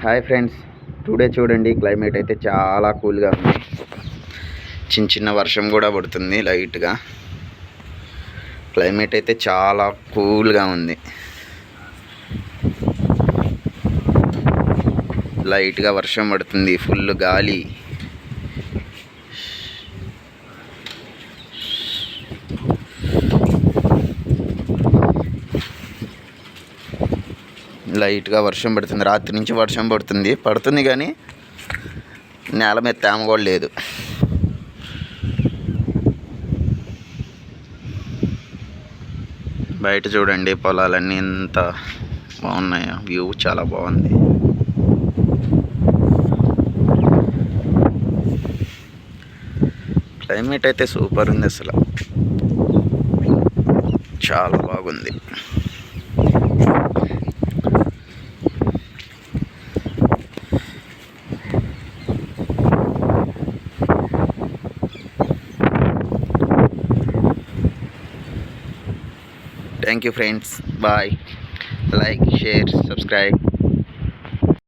Hi friends, today చూడండి climate అయితే చాలా కూల్గా ఉంది. చిన్న వర్షం కూడా పడుతుంది లైట్గా. క్లైమేట్ అయితే చాలా కూల్గా ఉంది. లైట్గా వర్షం పడుతుంది, ఫుల్ గాలి. లైట్గా వర్షం పడుతుంది, రాత్రి నుంచి వర్షం పడుతుంది కానీ నేల మీద తేమ కూడా లేదు. బయట చూడండి పొలాలన్నీ ఎంత బాగున్నాయో, వ్యూ చాలా బాగుంది. క్లైమేట్ అయితే సూపర్ ఉంది, అసలు చాలా బాగుంది. Thank you friends. Bye. Like, share, subscribe.